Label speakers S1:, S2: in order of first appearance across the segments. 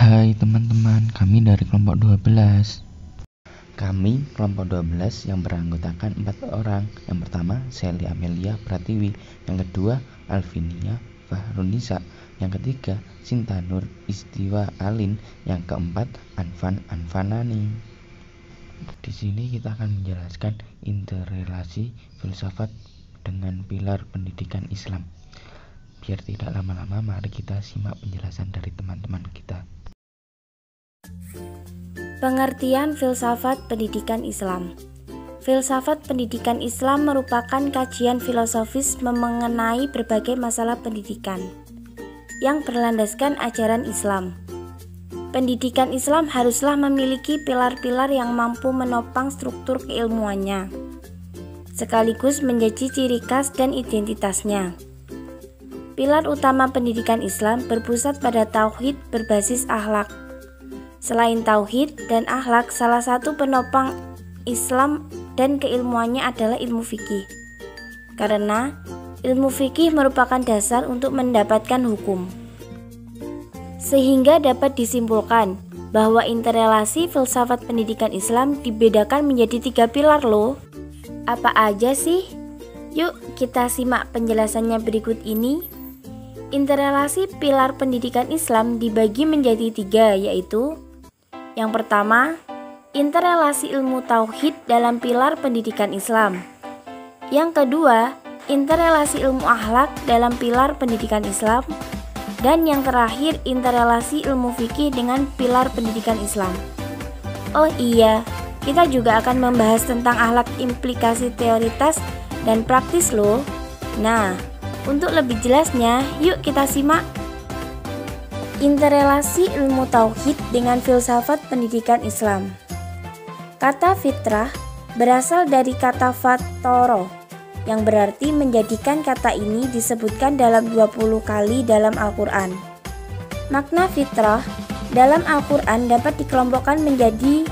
S1: Hai teman-teman, kami dari kelompok 12. Kami kelompok 12 yang beranggotakan 4 orang. Yang pertama, Sally Amelia Pratiwi. Yang kedua, Alvinia Fahrunisa. Yang ketiga, Sinta Nur Istiwa Alin. Yang keempat, Anvan Anfanani. Di sini kita akan menjelaskan interrelasi filsafat dengan pilar pendidikan Islam. Biar tidak lama-lama, mari kita simak penjelasan dari teman-teman kita.
S2: Pengertian filsafat pendidikan Islam. Filsafat pendidikan Islam merupakan kajian filosofis mengenai berbagai masalah pendidikan yang berlandaskan ajaran Islam. Pendidikan Islam haruslah memiliki pilar-pilar yang mampu menopang struktur keilmuannya, sekaligus menjadi ciri khas dan identitasnya. Pilar utama pendidikan Islam berpusat pada tauhid berbasis akhlak. Selain tauhid dan akhlak, salah satu penopang Islam dan keilmuannya adalah ilmu fikih. Karena ilmu fikih merupakan dasar untuk mendapatkan hukum. Sehingga dapat disimpulkan bahwa interrelasi filsafat pendidikan Islam dibedakan menjadi 3 pilar loh. Apa aja sih? Yuk kita simak penjelasannya berikut ini. Interrelasi pilar pendidikan Islam dibagi menjadi 3, yaitu yang pertama, interrelasi ilmu tauhid dalam pilar pendidikan Islam. Yang kedua, interrelasi ilmu akhlak dalam pilar pendidikan Islam. Dan yang terakhir, interrelasi ilmu fikih dengan pilar pendidikan Islam. Oh iya, kita juga akan membahas tentang akhlak implikasi teoritis dan praktis loh. Nah, untuk lebih jelasnya, yuk kita simak. Interrelasi ilmu tauhid dengan filsafat pendidikan Islam. Kata fitrah berasal dari kata fatoro, yang berarti menjadikan. Kata ini disebutkan dalam 20 kali dalam Al-Quran. Makna fitrah dalam Al-Quran dapat dikelompokkan menjadi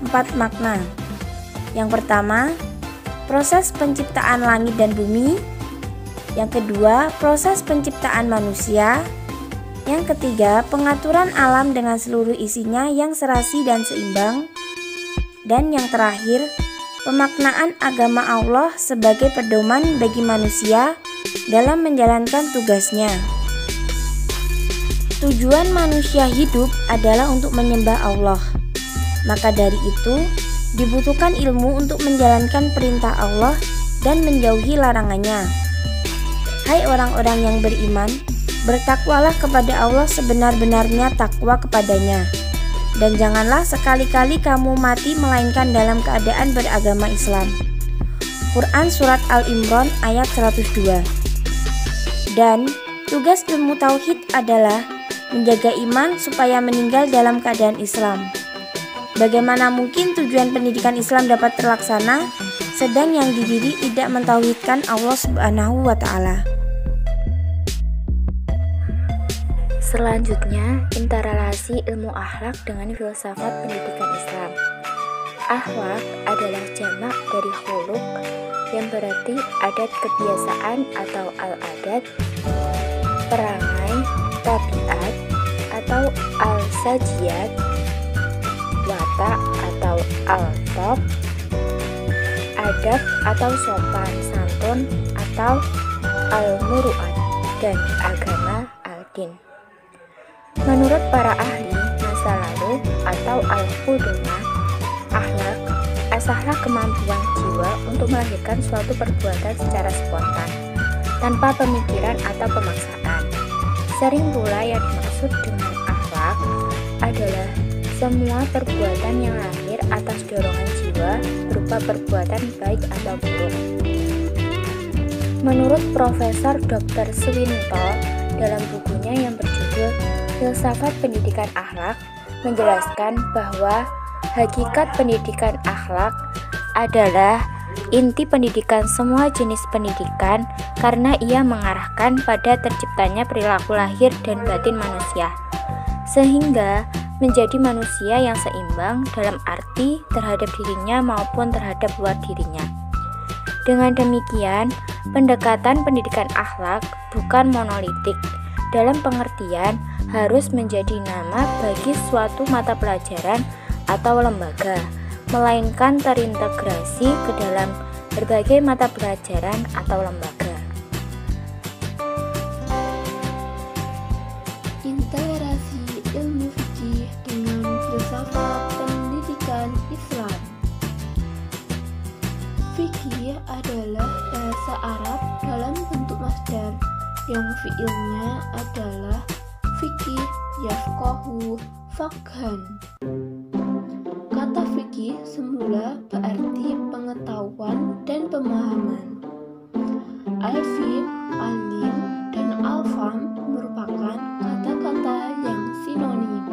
S2: 4 makna. Yang pertama, proses penciptaan langit dan bumi. Yang kedua, proses penciptaan manusia. Yang ketiga, pengaturan alam dengan seluruh isinya yang serasi dan seimbang. Dan yang terakhir, pemaknaan agama Allah sebagai pedoman bagi manusia dalam menjalankan tugasnya. Tujuan manusia hidup adalah untuk menyembah Allah. Maka dari itu, dibutuhkan ilmu untuk menjalankan perintah Allah dan menjauhi larangannya. Hai orang-orang yang beriman, bertakwalah kepada Allah sebenar-benarnya takwa kepadanya. Dan janganlah sekali-kali kamu mati melainkan dalam keadaan beragama Islam. Quran Surat Al-Imran ayat 102. Dan tugas ilmu tauhid adalah menjaga iman supaya meninggal dalam keadaan Islam. Bagaimana mungkin tujuan pendidikan Islam dapat terlaksana sedang yang dididik tidak mentauhidkan Allah Subhanahu wa Ta'ala? Selanjutnya, interrelasi ilmu akhlak dengan filsafat pendidikan Islam. Akhlak adalah jamak dari khuluq, yang berarti adat kebiasaan atau al-adat, perangai, tabiat atau al-sajiyat, watak atau al-tob, adab atau sopan santun atau al-muru'at, dan agama al-din. Menurut para ahli masa lalu atau al-qudamah, akhlak asahlah kemampuan jiwa untuk melahirkan suatu perbuatan secara spontan, tanpa pemikiran atau pemaksaan. Sering pula yang dimaksud dengan akhlak adalah semua perbuatan yang lahir atas dorongan jiwa berupa perbuatan baik atau buruk. Menurut Profesor Dr. Swinto dalam bukunya yang berjudul Filsafat Pendidikan Akhlak, menjelaskan bahwa hakikat pendidikan akhlak adalah inti pendidikan semua jenis pendidikan karena ia mengarahkan pada terciptanya perilaku lahir dan batin manusia, sehingga menjadi manusia yang seimbang dalam arti terhadap dirinya maupun terhadap luar dirinya. Dengan demikian, pendekatan pendidikan akhlak bukan monolitik, dalam pengertian harus menjadi nama bagi suatu mata pelajaran atau lembaga, melainkan terintegrasi ke dalam berbagai mata pelajaran atau lembaga.
S3: Integrasi ilmu fikih dengan filsafat pendidikan Islam. Fikih adalah bahasa Arab dalam bentuk masdar yang fiilnya adalah fikih yafqahu faqhan. Kata fikih semula berarti pengetahuan dan pemahaman. Al-fiqh, alim, dan al-fam merupakan kata-kata yang sinonim.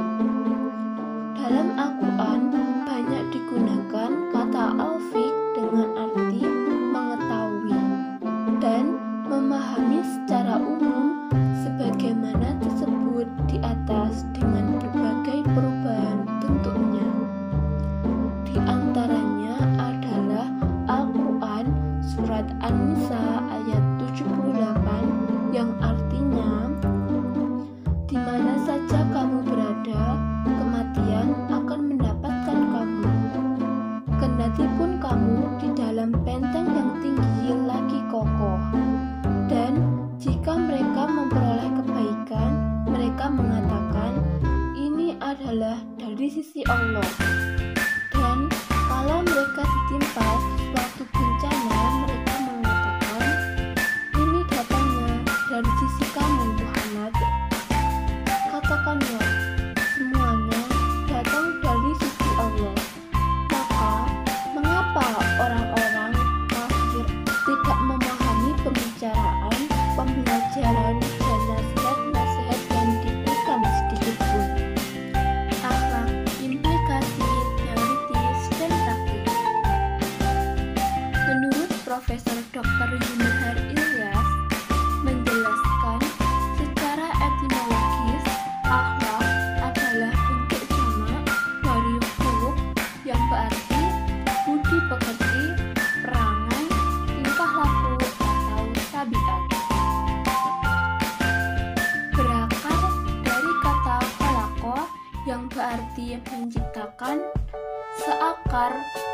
S3: Dalam Al-Quran banyak digunakan kata al-fiqh dengan arti mengetahui dan memahami secara umum sebagaimana tersebut di atas dengan berbagai perubahan bentuknya. Di antaranya adalah Al-Quran surat An-Nisa ayat 78 yang artinya, di mana saja kamu berada, kematian akan mendapatkan kamu. Kendati pun kamu di dalam benteng yang tinggi lagi kokoh. Dan jika mereka memperoleh kebaikan, mereka mengatakan, ini adalah dari sisi Allah. Dan kalau mereka ditimpa suatu bencana, mereka mengatakan, ini datangnya dari sisi kamu Muhammad. Katakanlah, semuanya datang dari sisi Allah. Maka, mengapa orang-orang kafir tidak memahami pembicaraan, pembelajaran, dan nasihat-nasihat yang diberikan sedikit pun? Akhlak, implikasi, teoritis, dan praktik. Menurut Profesor Dr. Yunihar Ilyas menjelaskan secara etimologis, akhlak adalah bentuk jamak dari khuluq yang berarti budi pekerti, perangai, tingkah laku, atau tabiat. Berakar dari kata khalaqah yang berarti menciptakan, seakar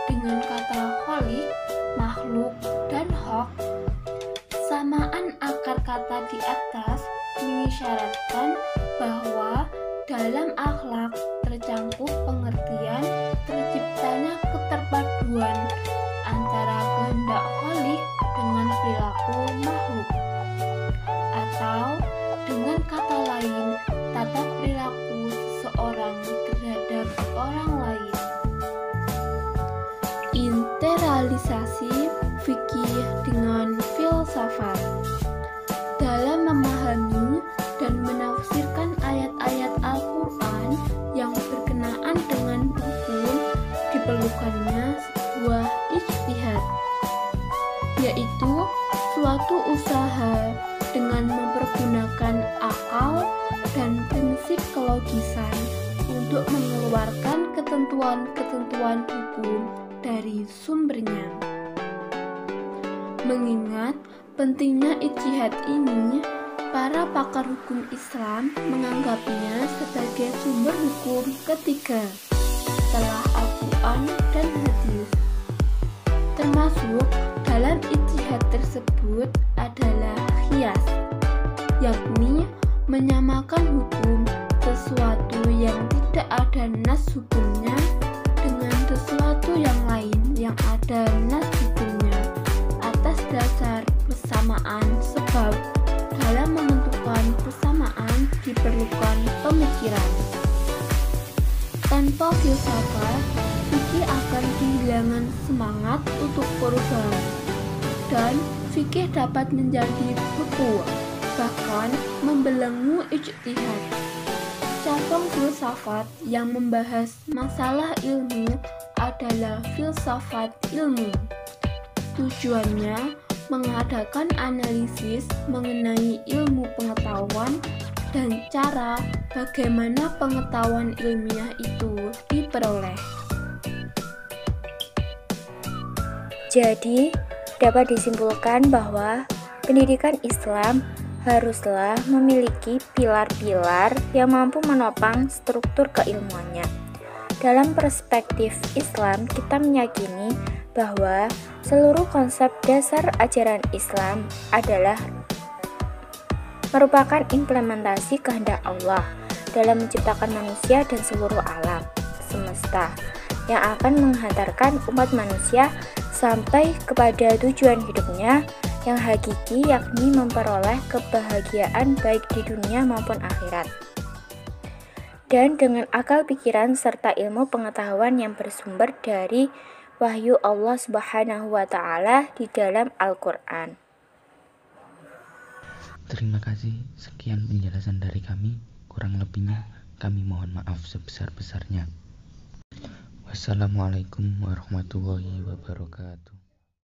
S3: dengan kata khaliq, makhluk, dan hak. Samaan akar kata di atas mengisyaratkan bahwa dalam akhlak tercangkup pengertian terciptanya keterpaduan antara kehendak khaliq dengan perilaku makhluk, atau dengan kata lain, tata perilaku seseorang terhadap orang lain. Integralisasi fikih dengan filsafat. Dalam memahami dan menafsirkan ayat-ayat Al-Quran yang berkenaan dengan hukum, diperlukannya sebuah ijtihad, yaitu suatu usaha dengan mempergunakan akal dan prinsip kelogisan untuk mengeluarkan ketentuan-ketentuan hukum dari sumbernya. Mengingat pentingnya ijtihad ini, para pakar hukum Islam menganggapnya sebagai sumber hukum ketiga setelah Al-Quran dan Hadis. Termasuk dalam ijtihad tersebut adalah qiyas, yakni menyamakan hukum sesuatu yang tidak ada nas hukumnya dengan sesuatu yang lain yang ada nas hukumnya atas dasar persamaan, sebab dalam menentukan persamaan diperlukan pemikiran. Tanpa filsafat, fikih akan kehilangan semangat untuk perubahan, dan fikih dapat menjadi beku, bahkan membelenggu ijtihad. Cabang filsafat yang membahas masalah ilmu adalah filsafat ilmu. Tujuannya mengadakan analisis mengenai ilmu pengetahuan dan cara bagaimana pengetahuan ilmiah itu diperoleh.
S2: Jadi, dapat disimpulkan bahwa pendidikan Islam haruslah memiliki pilar-pilar yang mampu menopang struktur keilmuannya. Dalam perspektif Islam, kita meyakini bahwa seluruh konsep dasar ajaran Islam adalah merupakan implementasi kehendak Allah dalam menciptakan manusia dan seluruh alam semesta yang akan menghantarkan umat manusia sampai kepada tujuan hidupnya yang hakiki, yakni memperoleh kebahagiaan baik di dunia maupun akhirat. Dan dengan akal pikiran serta ilmu pengetahuan yang bersumber dari wahyu Allah Subhanahu wa Ta'ala di dalam Al-Quran.
S1: Terima kasih, sekian penjelasan dari kami. Kurang lebihnya kami mohon maaf sebesar-besarnya. Wassalamualaikum warahmatullahi wabarakatuh.